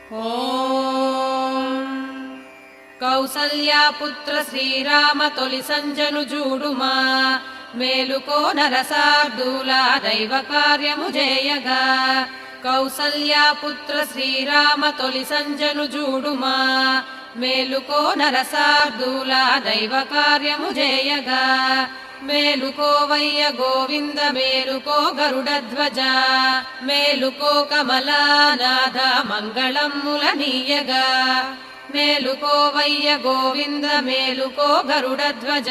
ఓం కౌసల్యాపుత్ర శ్రీరామ తొలి సంజను జూడుమా మేలుకో నరసార్దూల దైవ కార్యము జేయగా కౌసల్యాపుత్ర శ్రీరామ తొలి సంజను జూడుమా మేలుకో నరసార్దూల దైవ కార్యము జేయగా మేలుకోవయ్య గోవింద మేలుకో గరుడధ్వజ మేలుకో కమలానాథ మంగళమ్ముల నీయగా మేలుకోవయ్య గోవింద మేలుకో గరుడధ్వజ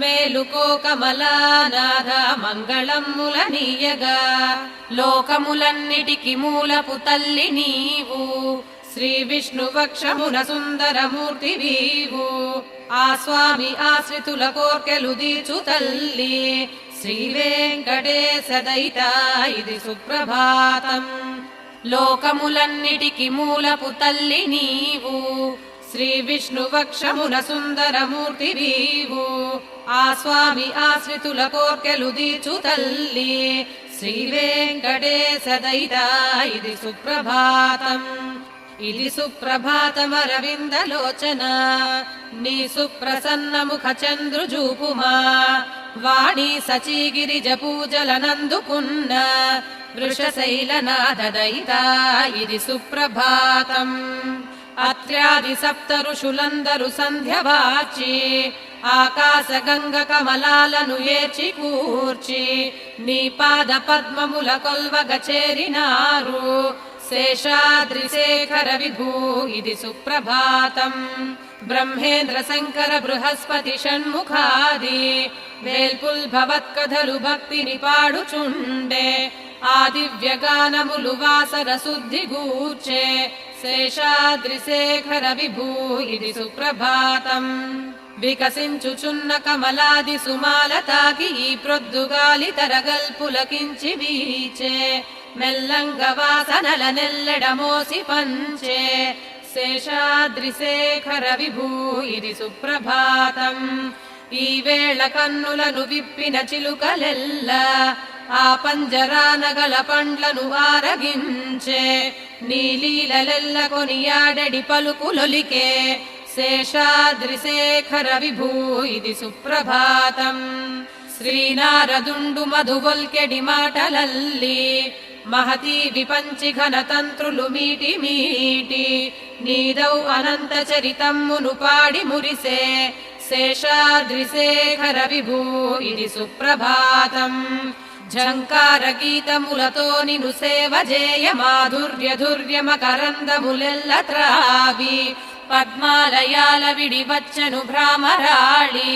మేలుకో కమలానాథ మంగళమ్ముల నీయగా లోకములన్నిటికి మూలపు తల్లి నీవు శ్రీ విష్ణు వక్షమున సుందరమూర్తి వీవు ఆ స్వామి ఆశ్రితుల కోర్కెలు దీచు తల్లి శ్రీ వెంకటేశ దైత ఇది సుప్రభాతం లోకములన్నిటికి మూలపు తల్లి నీవు శ్రీ విష్ణు వక్షమున సుందరమూర్తి వీవు ఆ స్వామి ఆశ్రితుల కోర్కెలు దీచు తల్లి శ్రీ వెంకటేశ దైత ఇది సుప్రభాతం ఇది సుప్రభాతమరవిందలోచన నీ సుప్రసన్న ముఖ చంద్రుజూపుమా వాణి సచీగిరిజ పూజలనందుకున్న వృషశైలనాథ దైత ఇది సుప్రభాతం అత్ర్యాది సప్త ఋషులందరు సంధ్యవాచి ఆకాశ గంగ కమలాలను ఏచి కూర్చి నీ పాద పద్మముల కొల్వగ చేరినారు శేషాద్రి శేఖర విభూ ఇది సుప్రభాతం బ్రహ్మేంద్ర శంకర బృహస్పతి షణ్ముఖాది వేల్పుల్ భవత్కథలు భక్తిని పాడుచుండే ఆ దివ్యగానములు వాసర శుద్ధి గూర్చే శేషాద్రి శేఖర విభూ ఇది సుప్రభాతం వికసించుచున్న కమలాది సుమాల తాకి ఈ ప్రొద్దుగాలి తరగల్పులకించి వీచే మెల్లంగ వాసనల నెల్లెడ మోసి పంచే శేషాద్రి శేఖర విభూ ఇది సుప్రభాతం ఈ వేళ కన్నులను విప్పిన చిలుకలెల్ల ఆ పంజరానగల పండ్లను ఆరగించే నీలీలెల్ల కొనియాడెడి పలుకులొలికే శేషాద్రి శేఖర విభూ ఇది సుప్రభాతం శ్రీనారదుండు మధువొల్కెడి మాటలల్లి మహతీ విపంచి ఘనతంత్రులు మీటి మీటి నీదౌ అనంత చరితమ్మును పాడి మురిసే శేషాద్రి శేఖర విభూ ఇది సుప్రభాతం ఝంకార గీతములతో నిను సేవ జేయ మాధుర్య ధుర్య మకరందములెల్ల త్రావి పద్మాలయాల విడి వచ్చను భ్రామరాళి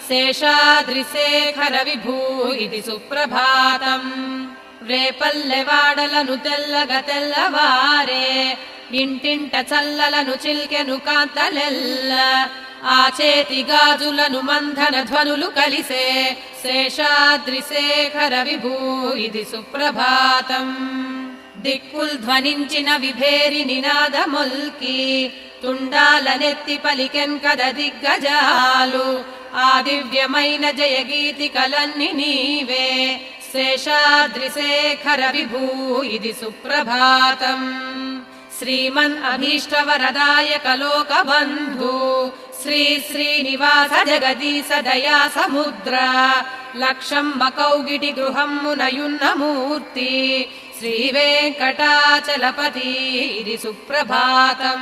శేషాద్రి శేఖర విభూ ఇది సుప్రభాతం రేపల్లెవాడలను తెల్లగ తెల్లవారే ఇంటింట చల్లలను చిల్కెను కాంతలెల్ల ఆ చేతి గాజులను మంధన ధ్వనులు కలిసే శేషాద్రి శేఖర విభూ ఇది సుప్రభాతం దిక్కుల్ ధ్వనించిన విభేరి నినాదమొల్కి తుండాలనెత్తి పలికెన్ కద దిగ్గజాలు ఆ దివ్యమైన జయగీతికలన్ని నీవే శేషాద్రి శేఖర విభూ ఇది సుప్రభాతం శ్రీమన్ అభీష్టవరదాయక లోకబంధు శ్రీ శ్రీనివాస జగదీశ దయా సముద్ర లక్షంబ కౌగిటి గృహమ్మునయున్న మూర్తి శ్రీ వెంకటాచలపతి ఇది సుప్రభాతం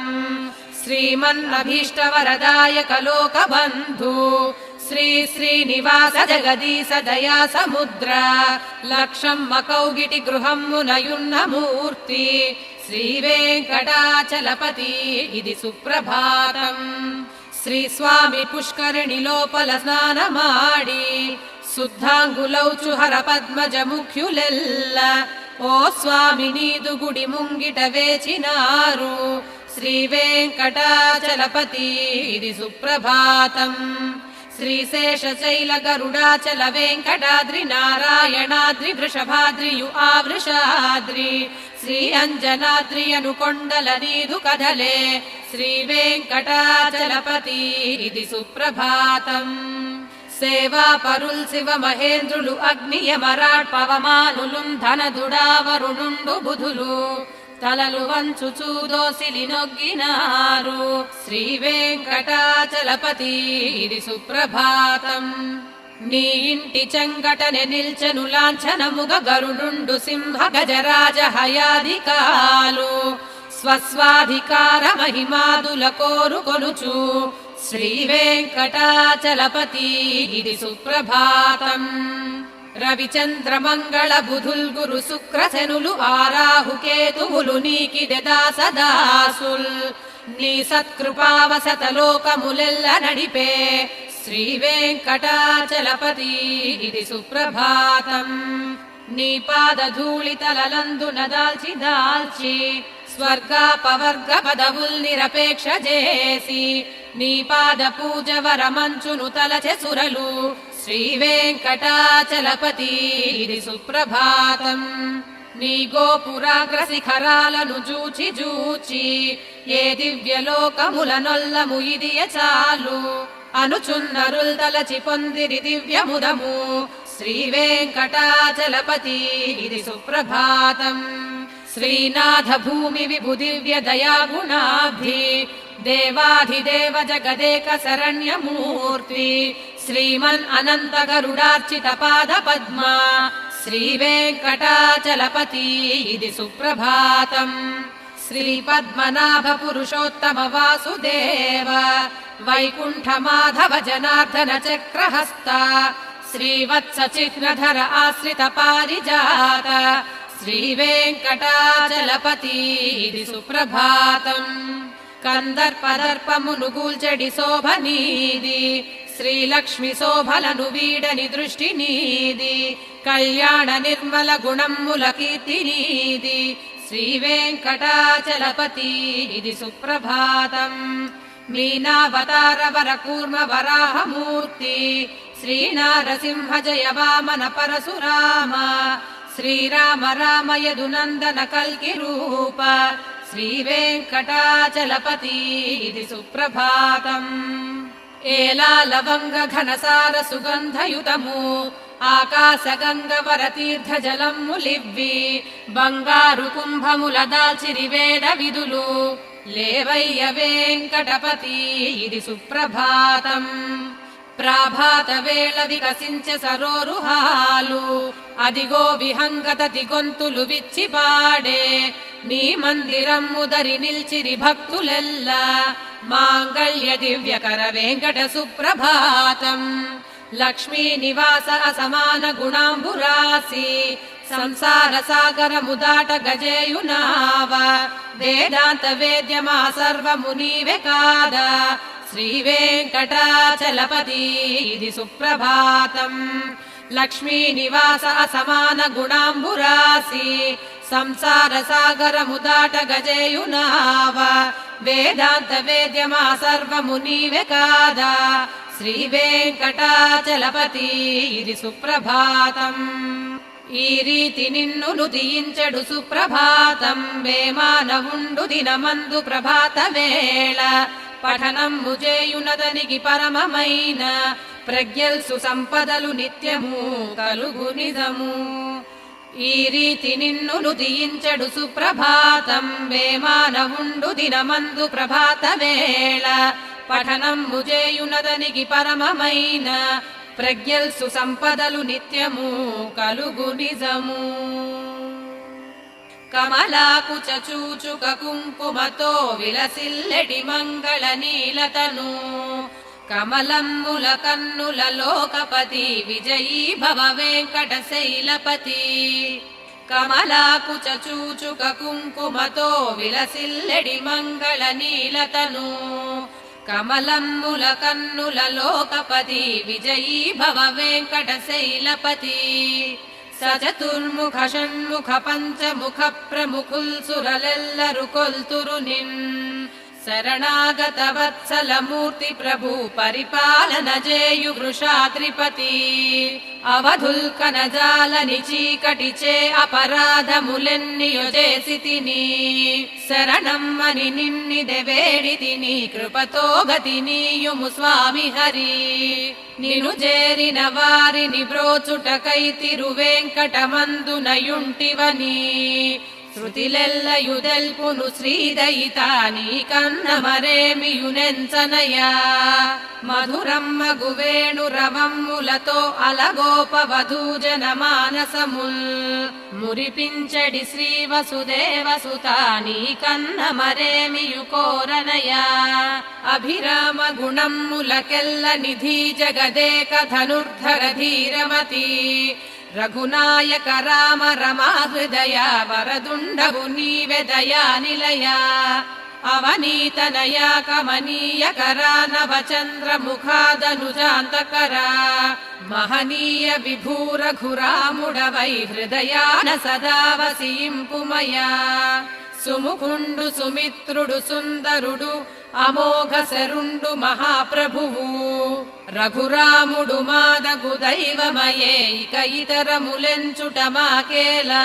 శ్రీమన్ అభీష్టవరదాయక లోకబంధు శ్రీ శ్రీనివాస జగదీశ దయా సముద్ర లక్షంబ కౌగిటి గృహమ్మునయున్న మూర్తి శ్రీ వెంకటాచలపతి ఇది సుప్రభాతం శ్రీ స్వామి పుష్కరిణి లోపల స్నానమాడి శుద్ధాంగులౌచుహర పద్మజ ముఖ్యులెల్ల ఓ స్వామి నీదు గుడి ముంగిట వేచినారు శ్రీ వెంకటాచలపతి ఇది సుప్రభాతం శ్రీశేషశైల గరుడాచల వెంకటాద్రి నారాయణాద్రి వృషభాద్రియు ఆవృషాద్రి శ్రీ అంజనాద్రి అను కొండల నీదు కదలే శ్రీ వెంకటాచలపతి ఇది సుప్రభాతం సేవా పరుల్ శివ మహేంద్రులు అగ్నియమరాట్ పవమానులు ధనదుడావరుణుండు బుధులు తలలు వంచుచూ దోసిలి నొగ్గినారు. శ్రీ వెంకటాచలపతి ఇది సుప్రభాతం. నీ ఇంటి చెంగటనే నిల్చెను లాంఛనముగ గరుడుండు సింహ గజరాజ హయాధికాలు. స్వస్వాధికార మహిమాదుల కోరుకొనుచు శ్రీ వెంకటాచలపతి ఇది సుప్రభాతం. రవిచంద్ర మంగళ బుధుల్ గురు శుక్రశనులు ఆరాహుకేతువులు నీకిదె దాసదాసుల్. నీ సత్కృపావసత లోకములెల్ల నడిపే శ్రీ వెంకటాచలపతి ఇది సుప్రభాతం. నీ పాదధూళి తలలందున దాల్చి దాల్చి స్వర్గాపవర్గ పదవుల్ నిరపేక్ష చేసి నీ పాద పూజ వరమంచును తలచె సురలు శ్రీ వెంకటాచలపతి ఇది సుప్రభాతం. నీ గోపురాగ్ర శిఖరాలను జూచి జూచి ఏ దివ్యలోకముల నొల్లము ఇదియ చాలు అనుచున్నరుల్ తలచి పొందిరి దివ్యముదము శ్రీ వెంకటాచలపతి ఇది సుప్రభాతం. శ్రీనాథ భూమి విభు దివ్య దయాగుణాబ్ధి దేవాధిదేవ జగదేక శరణ్యమూర్తి శ్రీమన్ అనంత గరుడార్చిత పాద పద్మ శ్రీ వెంకటాచలపతి ఇది సుప్రభాతం. శ్రీ పద్మనాభ పురుషోత్తమ వాసుదేవ వైకుంఠ మాధవ జనార్దన చక్రహస్త శ్రీవత్స చిహ్నధర ఆశ్రిత పారిజాత శ్రీ వెంకటాచలపతి ఇది సుప్రభాతం. కందర్పదర్పమును గూల్చెడి శోభనీది శ్రీలక్ష్మి శోభలను వీడని దృష్టి నీది కళ్యాణ నిర్మల గుణముల కీర్తి నీది శ్రీ వెంకటాచలపతి ఇది సుప్రభాతం. మీనావతార వర కూర్మ వరాహమూర్తి శ్రీనారసింహ జయ వామన పరశురామ శ్రీరామ రామ యదునందన కల్కి రూప శ్రీ వెంకటాచలపతి ఇది సుప్రభాతం. ఏలా లవంగ ఘనసార సుగంధయుతము ఆకాశ గంగ వర తీర్థ జలములివ్వి బంగారు కుంభముల దాల్చిరి వేద విధులు లేవయ్య వెంకటపతి ఇది సుప్రభాతం. ప్రాభాత వేళ వికసించే సరోరుహాలు అదిగో విహంగత దిగొంతులు విచ్చి పాడే నీ మందిరము దరి నిల్చిరి భక్తులెల్లా మాంగళ్య దివ్యకర వెంకట సుప్రభాతం. లక్ష్మీ నివాస అసమాన గుణాంబురాసి సంసార సాగరము దాట గజేయునావ వేదాంత వేద్యమా సర్వము నీవే కాదా శ్రీ వెంకటాచలపతి ఇది సుప్రభాతం. లక్ష్మీ నివాస అసమాన గుణాంబురాసి సంసార సాగరము దాట గజేయునావ వేదాంత వేద్యమా సర్వము నీవే కాదా శ్రీ వెంకటాచలపతి ఇది సుప్రభాతం. ఈ రీతి నిన్ను నుదియించెడు సుప్రభాతం వేమానవుండు దినమందు ప్రభాత వేళ పఠనము చేయునదనికి పరమమైన ప్రజ్ఞల్సు సంపదలు నిత్యము కలుగు నిజము. ఈ రీతి నిన్ను నుదియించెడు సుప్రభాతం వేమానవుండు దినమందు ప్రభాత వేళ పఠనము చేయునదనికి పరమమైన ప్రజ్ఞల్సు సంపదలు నిత్యము కలుగు నిజము. కమలాకుచ చూచుక కుంకుమతో విలసిల్లెడి మంగళ నీలతను కమలమ్ముల కన్నుల లోకపతి విజయీ భవ వెంకట శైలపతి. కమలాకుచ చూచుక కుంకుమతో విలసిల్లెడి మంగళ నీలతను కమలమ్ముల కన్నుల లోకపతి విజయీ భవ వెంకట శైలపతి. సచతుర్ముఖ షణ్ముఖ పంచముఖ ప్రముఖుల్ సురలెల్లరు కొల్తురు నిన్ శరణాగత వత్సల మూర్తి ప్రభు పరిపాలన జేయు వృషాద్రిపతి. అవధుల్ కనజాలని చీకటిచే అపరాధములెన్నియో చేసితిని శరణమ్మని నిన్నిదె వేడితిని కృపతో గతి నీయుము స్వామి హరి. నిను చేరిన వారిని బ్రోచుటకై తిరువెంకటమందునయుంటివని శృతిలెల్లయుదెల్పును శ్రీదయితాని కన్నమరేమియునెంచనయా మధురమ్మగు రవమ్ములతో అలగోపవధూజన మానసముల్ మురిపించడి శ్రీ వసుదేవసుతాని కన్నమరేమియు కోరనయా అభిరామ గుణమ్ములకెల్ల నిధి జగదేక ధనుర్ధర ధీరమతి రఘునాయక రామ రమా హృదయ వరదుండవు నీవే దయా నిలయ అవనీతనయ కమనీయ కరా నవచంద్ర ముఖాదనుజాంతకరా మహనీయ విభూ రఘురాముడవై హృదయాన సదా వసింపుమయా సుముఖుండు సుమిత్రుడు సుందరుడు అమోఘ శరుండు మహాప్రభువు రఘురాముడు మాదగు దైవమయే ఇక ఇతరములెంచుట మాకేలా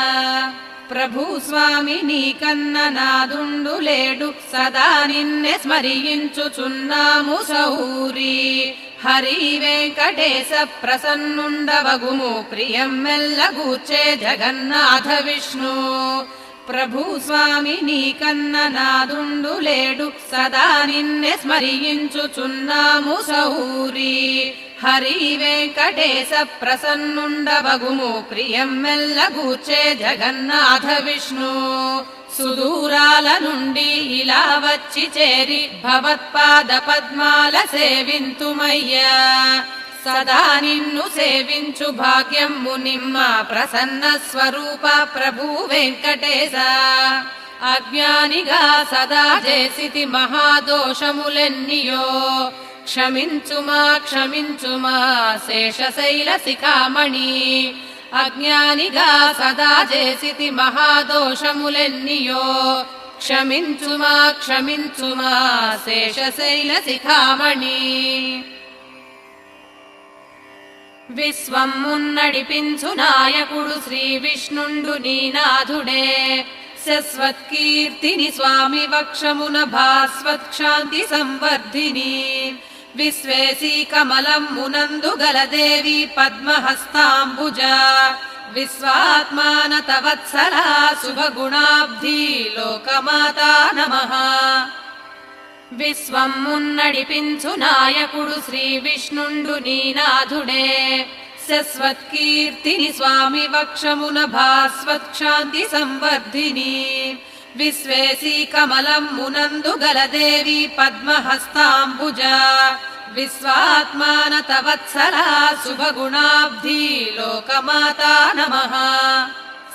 ప్రభు స్వామి నీ కన్న నాదుండు లేడు సదా నిన్నే స్మరించుచున్నాము సౌరి హరి వెంకటేశ ప్రసన్నుండవగుము ప్రియం మెల్లగూర్చే జగన్నాథ విష్ణు ప్రభు స్వామి నీ కన్న నాదుండు లేడు సదా నిన్నే స్మరించుచున్నాము సౌరి హరి వెంకటేశ ప్రసన్నుండవగుము ప్రియం మెల్లగూర్చే జగన్నాథ విష్ణు సుదూరాల నుండి ఇలా వచ్చి చేరి భవత్పాద పద్మాల సేవింతుమయ్యా సదా నిన్ను సేవించు భాగ్యము నిమ్మ ప్రసన్న స్వరూప ప్రభు వెంకటేశ అజ్ఞానిగా సదా చేసితి మహాదోషములెన్నియో క్షమించుమా క్షమించుమా శేషశైల శిఖామణి అజ్ఞానిగా సదా చేసితి మహాదోషములెన్నియో క్షమించుమా క్షమించుమా శేషశైల శిఖామణి విశ్వం మున్నడిపించు నాయకుడు శ్రీ విష్ణుండు నీనాథుడే శశ్వత్కీర్తిని స్వామి వక్షమున భాస్వత్క్షాంతి సంవర్ధిని విశ్వేశీ కమలం మునందు గలదేవి పద్మహస్తాంబుజ విశ్వాత్మానత వత్సలా శుభగుణాబ్ధి లోకమాతా నమః విశ్వం మున్నడిపించు నాయకుడు శ్రీ విష్ణుండు నీనాథుడే శశ్వత్కీర్తిని స్వామి వక్షమున భాస్వత్క్షాంతి సంవర్ధిని విశ్వేశీ కమలం మునందు గలదేవి పద్మహస్తాంబుజ విశ్వాత్మానత వత్సలా శుభగుణాబ్ధి లోకమాతా నమః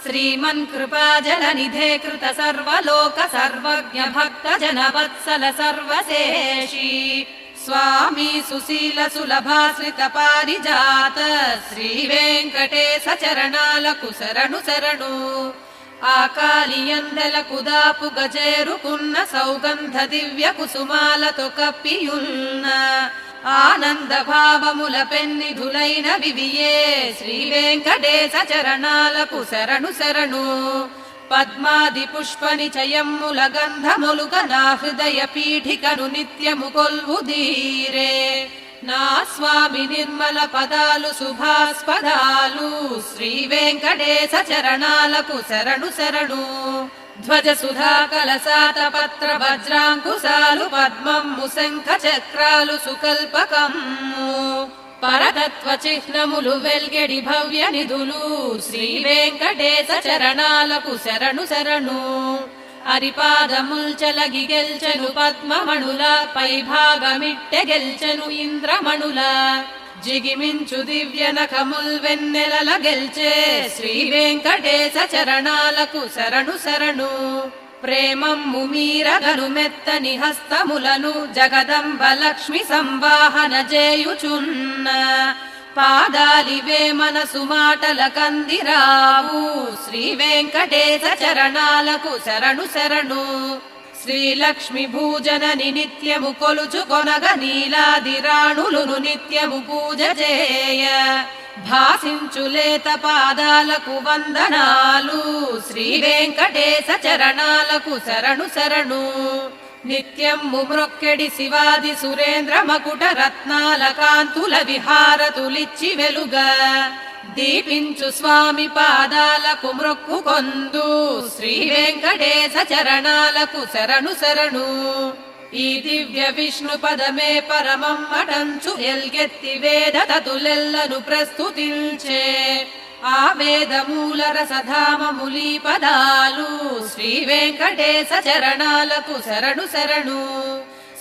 శ్రీమన్ కృపాజలనిధే కృత సర్వలోక సర్వజ్ఞ భక్త జన వత్సల సర్వశేషి స్వామి సుశీల సులభాశ్రిత పారిజాత శ్రీ వెంకటేశ చరణాలకు శరణు శరణు ఆకాలియందెలకు దాపు గజేరుకున్న సౌగంధ దివ్య కుసుమాలతో కప్పియున్న ఆనంద భావముల పెన్నిధులైన వివియే శ్రీ వెంకటేశ చరణాలకు శరణు శరణు పద్మాది పుష్ప నిచయమ్ముల గంధములుగ నా హృదయ పీఠికను నిత్యము కొల్వుదీరే నా స్వామి నిర్మల పదాలు శుభాస్పదాలు శ్రీ వెంకటేశ చరణాలకు శరణు శరణు ధ్వజ సుధా కలసాత పత్ర వజ్రాంకుశాలు పద్మము శంఖ చక్రాలు సుకల్పకమ్ము పరతత్వ చిహ్నములు వెల్గెడి భవ్య నిధులు శ్రీ వెంకటేశ చరణాలకు శరణు శరణు అరిపాదముల్చలగి గెల్చెను పద్మమణుల పై భాగమిట్టె గెల్చెను ఇంద్రమణుల జిగిమించు దివ్య నఖముల్ వెన్నెలల గెల్చే శ్రీ వెంకటేశ చరణాలకు శరణు శరణు ప్రేమమ్ము మీరగను మెత్తని హస్తములను జగదంబ లక్ష్మి సంవాహన చేయుచున్న పాదాలివే మనసు మాటల కందిరావు శ్రీ వెంకటేశ చరణాలకు శరణు శరణు శ్రీలక్ష్మి భూజనని నిత్యము కొలుచు కొనగ నీలాది రాణులును నిత్యము పూజ చేయ భాసించులేత పాదాలకు వందనాలు శ్రీ వెంకటేశ చరణాలకు శరణు శరణు నిత్యము మ్రొక్కెడి శివాది సురేంద్ర మకుట రత్నాల కాంతుల విహారతులిచ్చి వెలుగ దీపించు స్వామి పాదాలకు మ్రొక్కుకొందు శ్రీ వెంకటేశ చరణాలకు శరణు శరణు. ఈ దివ్య విష్ణు పదమే పరమమ్మటంచు ఎల్గెత్తి వేద తతులెల్లను ప్రస్తుతించే ఆ వేదమూల రసధామములి పదాలు శ్రీ వెంకటేశ చరణాలకు శరణు శరణు.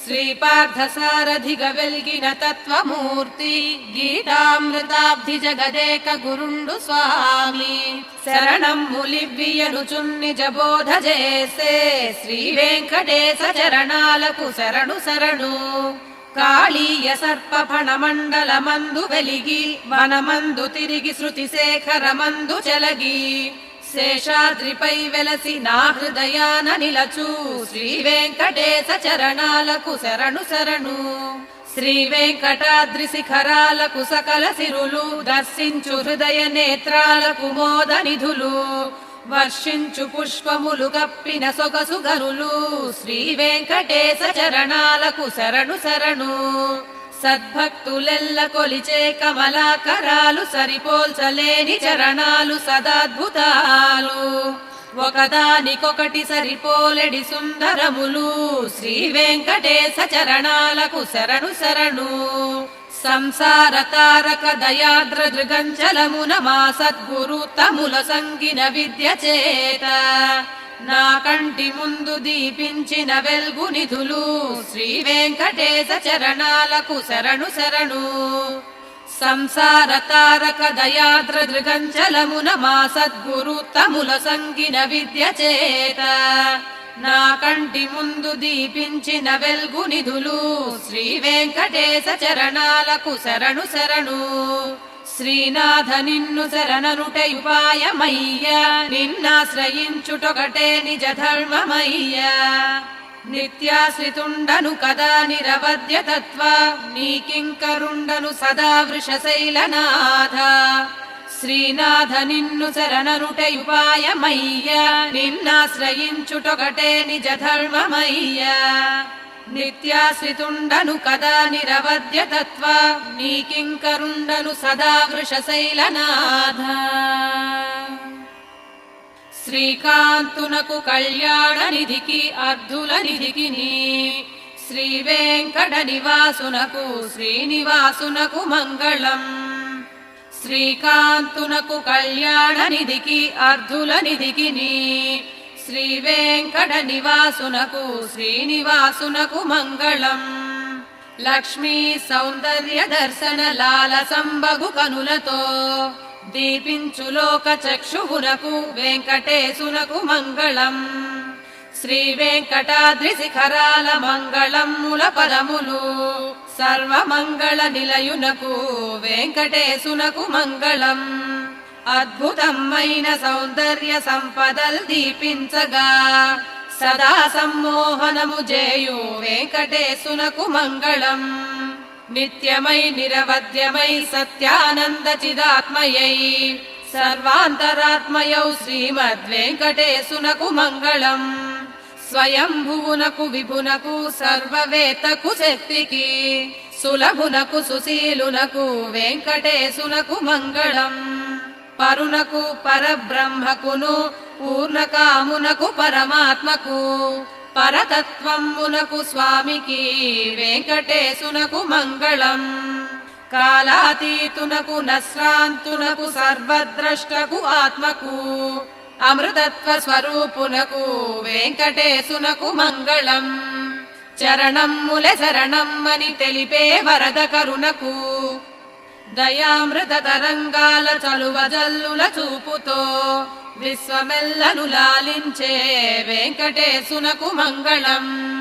శ్రీపార్థసారథిగ వెల్గిన తత్వమూర్తి గీతామృతాబ్ధి జగదేక గురుండు స్వామి శరణమ్ములివ్వియనుచున్ నిజ బోధ చేసే శ్రీ వెంకటేశ చరణాలకు శరణు శరణు. కాళీయ సర్ప ఫణమండల మందు వెలిగి వనమందు తిరిగి శృతి శేఖరమందు చెలగి శేషాద్రిపై వెలసి నా హృదయాన నిలచు శ్రీ వెంకటేశ చరణాలకు శరణు శరణు. శ్రీ వెంకటాద్రి శిఖరాలకు సకల సిరులు దర్శించు హృదయ నేత్రాలకు మోద నిధులు వర్షించు పుష్పములు కప్పిన సొగసు గనులు శ్రీ వెంకటేశ చరణాలకు శరణు శరణు. సద్భక్తులెల్ల కొలిచే కమలాకరాలు సరిపోల్చలేని చరణాలు సదాద్భుతాలు ఒకదానికొకటి సరిపోలెడి సుందరములు శ్రీ వెంకటేశ చరణాలకు శరణు శరణు. సంసార తారక దయాద్ర దృగంచలమున మా సద్గురు తముల సంగిన విద్య చేత నా కంటి ముందు దీపించిన వెల్గు నిధులు శ్రీ వెంకటేశ చరణాలకు శరణు శరణు. సంసార తారక దయాద్ర దృగంచలమున మా సద్గురు తముల సంగిన విద్య చేత నా కంటి ముందు దీపించిన వెల్గు నిధులు శ్రీ వెంకటేశ చరణాలకు శరణు శరణు. శ్రీనాథ నిన్ను శరణనుటయుపాయమయ్యా నిన్నాశ్రయించుటొకటే నిజ ధర్మమయ్యా. నిత్యాశ్రితుండను కదా నిరవధ్య తత్వ నీకింకరుండను సదా వృషశైలనాథ. శ్రీనాథ నిన్ను శరణనుటయుపాయమయ్యా నిన్నాశ్రయించుటొకటే నిజ ధర్మమయ్యా. నిత్యాశ్రితుండను కదా నిరవధ్య తత్వ నీకింకరుండను సదా వృషశైలనాథ. శ్రీకాంతునకు కళ్యాణ నిధికి అర్ధుల నిధికి శ్రీ వెంకట నివాసునకు శ్రీనివాసునకు మంగళం. శ్రీకాంతునకు కళ్యాణ నిధికి అర్ధుల నిధికి శ్రీ వెంకట నివాసునకు శ్రీనివాసునకు మంగళం. లక్ష్మీ సౌందర్య దర్శన లాల సంబగు కనులతో దీపించు లోక చక్షువునకు వెంకటేశునకు మంగళం. శ్రీ వెంకటాద్రి శిఖరాల మంగళముల పదములు సర్వమంగళ నిలయునకు వెంకటేశునకు మంగళం. అద్భుతమైన సౌందర్య సంపదల్ దీపించగా సదా సమ్మోహనము జేయు వెంకటేశునకు మంగళం. నిత్యమై నిరవధ్యమై సత్యానంద చిదాత్మయై సర్వాంతరాత్మయౌ శ్రీమద్వేంకటేశునకు మంగళం. స్వయంభువునకు విభునకు సర్వవేత్తకు శక్తికి సులభునకు సుశీలునకు వెంకటేశునకు మంగళం. పరునకు పరబ్రహ్మకును పూర్ణకామునకు పరమాత్మకు పరతత్వమునకు స్వామికి వెంకటేశునకు మంగళం. కాలాతీతునకు నశ్రాంతునకు సర్వద్రష్టకు ఆత్మకు అమృతత్వ స్వరూపునకు వెంకటేశునకు మంగళం. చరణమ్ములె శరణమ్మని తెలిపే వరద కరుణకు దయామృత తరంగాల చలువ జల్లుల చూపుతో విశ్వమెల్లను లాలించే వెంకటేశునకు మంగళం.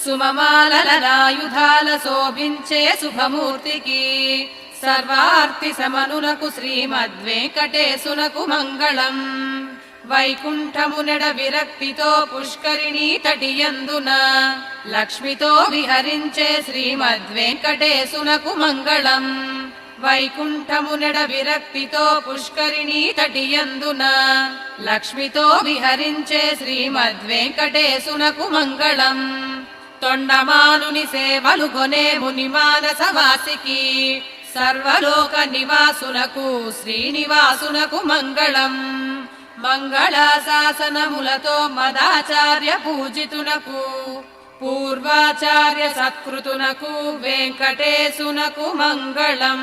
సుమమాలల రాయుధాల శోభించే శుభమూర్తికి సర్వార్తి సమనునకు శ్రీమద్వేంకటేశునకు మంగళం. వైకుంఠమునెడ విరక్తితో పుష్కరిణీ తటియందున లక్ష్మితో విహరించే శ్రీమద్వేంకటేశునకు మంగళం. వైకుంఠమునెడ విరక్తితో పుష్కరిణీ తటియందున లక్ష్మితో విహరించే శ్రీమద్వేంకటేశునకు మంగళం. తొండమానుని సేవలు గొనే ముని మానసవాసికి సర్వలోక నివాసునకు శ్రీనివాసునకు మంగళం. మంగళాశాసనములతో మదాచార్య పూజితునకు పూర్వాచార్య సత్కృతునకు వెంకటేశునకు మంగళం.